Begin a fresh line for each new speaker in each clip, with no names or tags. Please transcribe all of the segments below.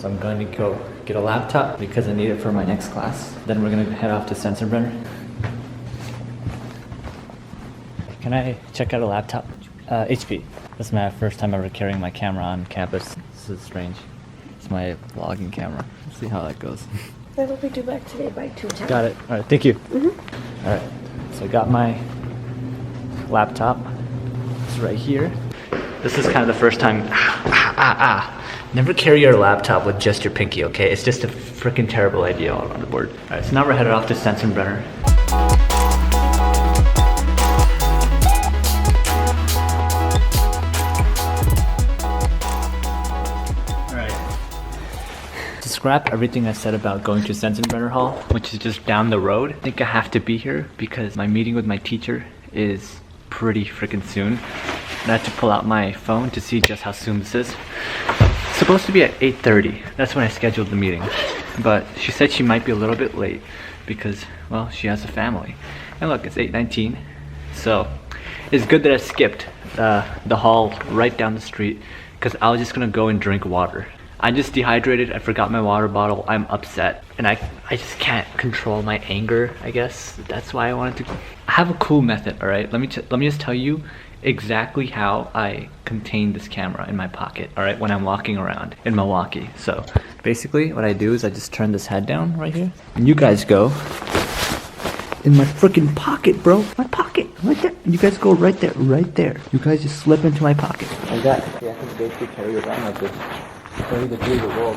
So I'm going to go get a laptop because I need it for my next class. Then we're gonna head off to Sensenbrenner. Can I check out a laptop? HP. This is my first time ever carrying my camera on campus. This is strange. It's my vlogging camera. Let's see how that goes.
That'll be due back today by 2:10.
Got it. All right, thank you. All right, so I got my laptop. It's right here. This is kind of the first time. Never carry your laptop with just your pinky, okay? It's just a freaking terrible idea all around the board. All right, so now we're headed off to Sensenbrenner. Scrap everything I said about going to Sensenbrenner Hall, which is just down the road. I think I have to be here because my meeting with my teacher is pretty freaking soon. And I have to pull out my phone to see just how soon this is. It's supposed to be at 8:30. That's when I scheduled the meeting. But she said she might be a little bit late because, well, she has a family. And look, it's 8:19. So it's good that I skipped the hall right down the street because I was just gonna go and drink water. I'm just dehydrated. I forgot my water bottle. I'm upset. And I just can't control my anger, I guess. That's why I wanted to. I have a cool method, all right? Let me just tell you exactly how I contain this camera in my pocket, all right, when I'm walking around in Milwaukee. So basically what I do is I just turn this head down right here. And you guys go in my freaking pocket, bro. My pocket, right there. And you guys go right there, right there. You guys just slip into my pocket. Like that. Yeah, I can basically carry it around like this. Carry the view of the world.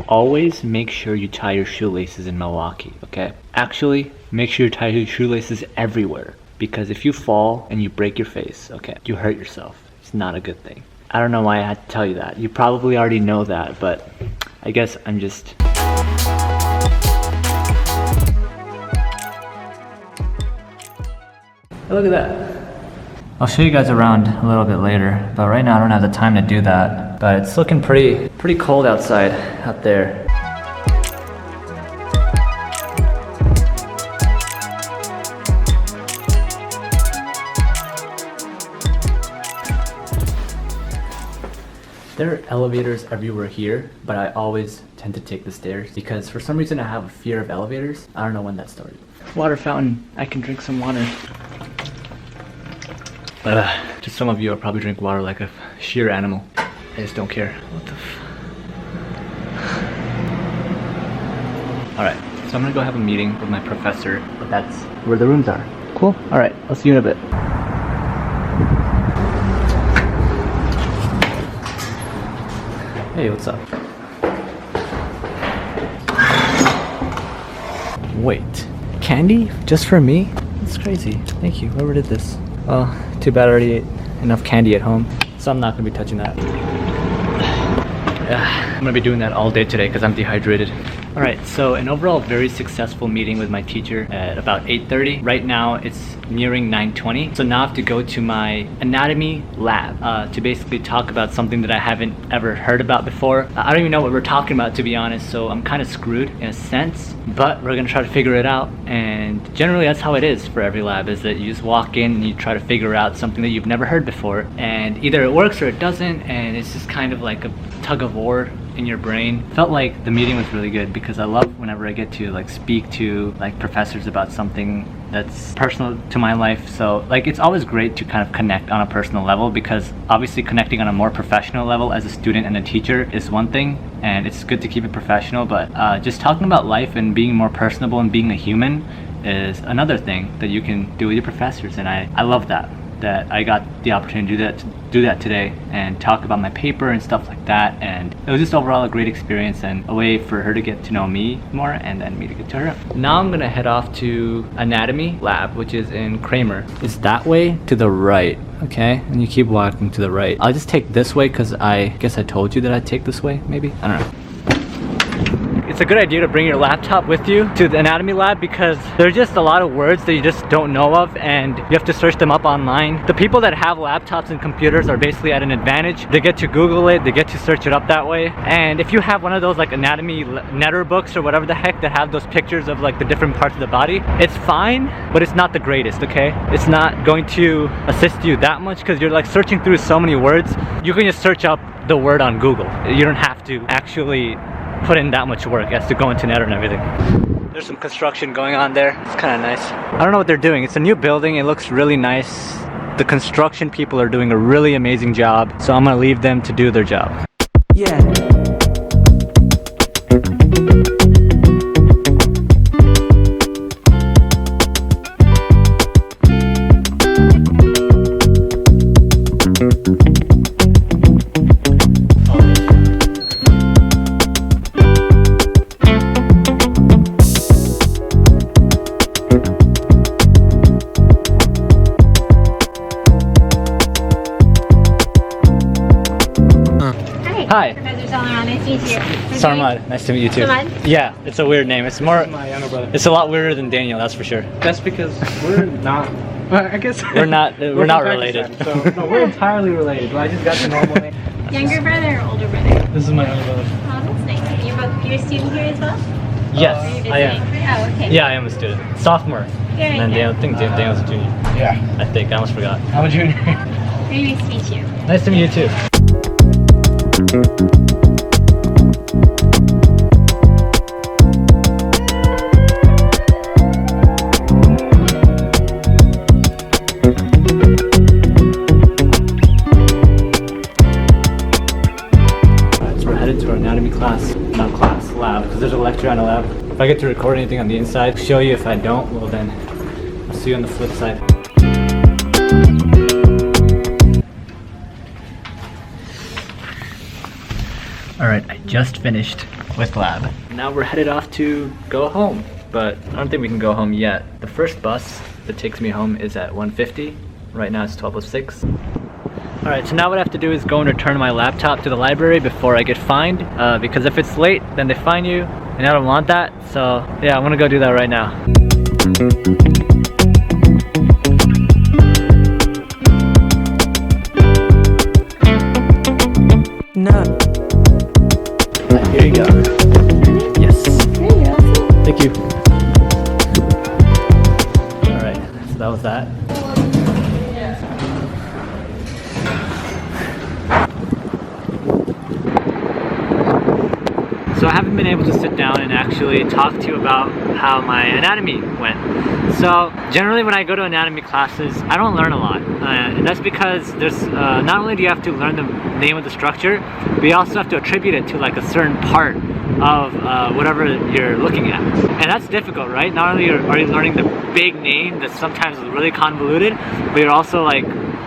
Always make sure you tie your shoelaces in Milwaukee, okay? Actually, make sure you tie your shoelaces everywhere. Because if you fall and you break your face, okay, you hurt yourself. It's not a good thing. I don't know why I had to tell you that. You probably already know that, but I guess I'm just... Hey, look at that. I'll show you guys around a little bit later, but right now I don't have the time to do that. But it's looking pretty cold outside out there. There are elevators everywhere here, but I always tend to take the stairs because for some reason I have a fear of elevators. I don't know when that started. Water fountain. I can drink some water. Just some of you will probably drink water like a sheer animal. I just don't care. What the Alright, so I'm gonna go have a meeting with my professor, but that's where the rooms are. Cool? Alright, I'll see you in a bit. Hey, what's up? Wait, candy? Just for me? That's crazy. Thank you. Whoever did this. Well, too bad I already ate enough candy at home, so I'm not gonna be touching that. I'm gonna be doing that all day today because I'm dehydrated. Alright, so an overall very successful meeting with my teacher at about 8:30. Right now it's nearing 9:20. So now I have to go to my anatomy lab to basically talk about something that I haven't ever heard about before. I don't even know what we're talking about, to be honest, so I'm kind of screwed in a sense. But we're gonna try to figure it out, and generally that's how it is for every lab, is that you just walk in and you try to figure out something that you've never heard before, and either it works or it doesn't, and it's just kind of like a tug of war in your brain. Felt like the meeting was really good because I love whenever I get to like speak to like professors about something that's personal to my life. So like it's always great to kind of connect on a personal level, because obviously connecting on a more professional level as a student and a teacher is one thing, and it's good to keep it professional, but just talking about life and being more personable and being a human is another thing that you can do with your professors, and I love that I got the opportunity to do that today and talk about my paper and stuff like that. And it was just overall a great experience and a way for her to get to know me more and then me to get to her. Now I'm gonna head off to anatomy lab, which is in Kramer. It's that way to the right, okay? And you keep walking to the right. I'll just take this way because I guess I told you that I'd take this way, maybe? I don't know. It's it's a good idea to bring your laptop with you to the anatomy lab because there's just a lot of words that you just don't know of and you have to search them up online. The people that have laptops and computers are basically at an advantage. They get to Google it, they get to search it up that way. And if you have one of those like anatomy netter books or whatever the heck that have those pictures of like the different parts of the body, it's fine, but it's not the greatest, okay? It's not going to assist you that much because you're like searching through so many words. You can just search up the word on Google. You don't have to actually put in that much work as to go into netter and everything. There's some construction going on there. It's kind of nice. I don't know what they're doing. It's a new building. It looks really nice. The construction people are doing a really amazing job, so I'm gonna leave them to do their job.
Yeah.
Hi.
Professor Sarmad, nice to meet you.
Sarmad, nice to meet you too.
Sarmad?
Yeah, it's a weird name. It's more.
My younger brother.
It's a lot weirder than Daniel, that's for sure.
That's because we're not. Well, I guess
We're not
we're
not
from
related.
Pakistan, so no, we're entirely related. But I just got the normal name.
Younger brother or older brother?
This is my younger brother.
Oh, that's nice. You're a student here as well?
Yes,
Or you're
I
visiting?
am.
Oh, okay.
Yeah, I am a student. Sophomore.
Very
And then
good.
I think Daniel's a junior.
Yeah.
I think. I almost forgot.
I'm a junior.
Very nice to meet you.
Nice to meet you too. To our anatomy class, not class, lab, because there's a lecture on a lab. If I get to record anything on the inside, show you. If I don't, well then, I'll see you on the flip side. Alright, I just finished with lab. Now we're headed off to go home, but I don't think we can go home yet. The first bus that takes me home is at 1:50. Right now it's 12:06. Alright, so now what I have to do is go and return my laptop to the library before I get fined, because if it's late, then they fine you, and I don't want that, so yeah, I'm gonna go do that right now.
No.
Here you go. Yes.
There you go.
Thank you. Alright, so that was that. So I haven't been able to sit down and actually talk to you about how my anatomy went. So generally when I go to anatomy classes, I don't learn a lot. And that's because there's not only do you have to learn the name of the structure, but you also have to attribute it to like a certain part of whatever you're looking at. And that's difficult, right? Not only are you learning the big name that's sometimes really convoluted, but you're also like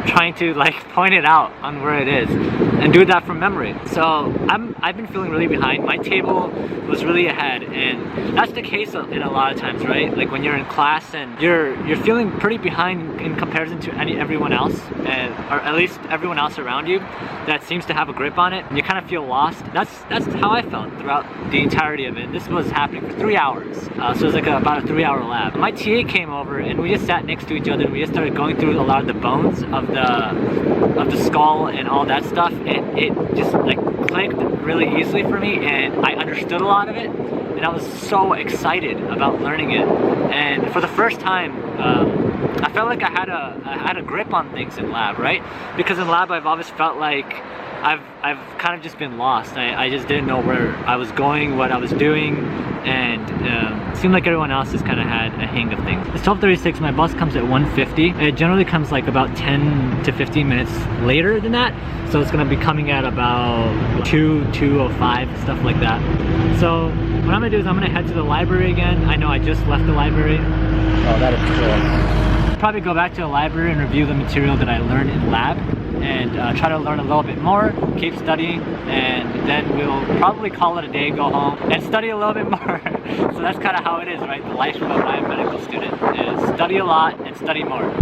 trying to like point it out on where it is and do that from memory. So I've been feeling really behind. My table was really ahead, and that's the case in a lot of times, right? Like when you're in class and you're feeling pretty behind in comparison to everyone else, or at least everyone else around you that seems to have a grip on it, and you kind of feel lost. That's how I felt throughout the entirety of it. This was happening for 3 hours, so it was like about a 3-hour lab. My TA came over and we just sat next to each other and we just started going through a lot of the bones of the skull and all that stuff, and it just like clicked really easily for me, and I understood a lot of it, and I was so excited about learning it. And for the first time, I felt like I had a grip on things in lab, right? Because in lab I've always felt like I've kind of just been lost. I just didn't know where I was going, what I was doing, and it seemed like everyone else just kind of had a hang of things. It's 12:36, my bus comes at 1:50. It generally comes like about 10 to 15 minutes later than that, so it's gonna be coming at about 2:05, stuff like that. So what I'm gonna do is I'm gonna head to the library again. I know I just left the library. Oh, that is cool. Probably go back to the library and review the material that I learned in lab, and try to learn a little bit more, keep studying, and then we'll probably call it a day, go home, and study a little bit more. So that's kind of how it is, right? The life of a biomedical student is study a lot and study more.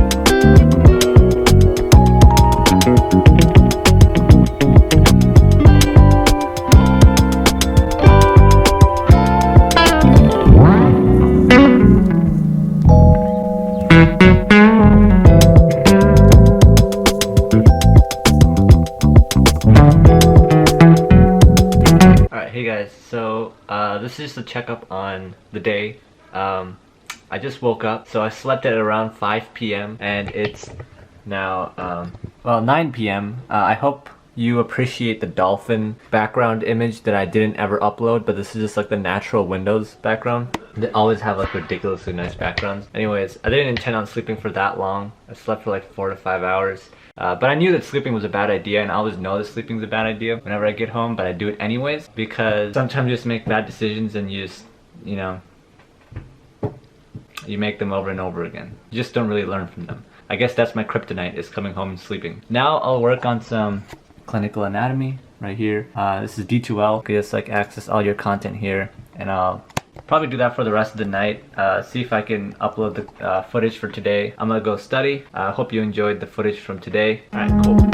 guys, so this is just a checkup on the day. I just woke up, so I slept at around 5 p.m. and it's now 9 p.m. I hope you appreciate the dolphin background image that I didn't ever upload, but this is just like the natural Windows background. They always have like ridiculously nice backgrounds. Anyways, I didn't intend on sleeping for that long. I slept for like 4 to 5 hours. But I knew that sleeping was a bad idea, and I always know that sleeping is a bad idea whenever I get home, but I do it anyways because sometimes you just make bad decisions and you just, you know, you make them over and over again. You just don't really learn from them. I guess that's my kryptonite, is coming home and sleeping. Now I'll work on some clinical anatomy right here. This is D2L. You can just like access all your content here, and I'll probably do that for the rest of the night. See if I can upload the footage for today. I'm gonna go study. Hope you enjoyed the footage from today. Alright, cool.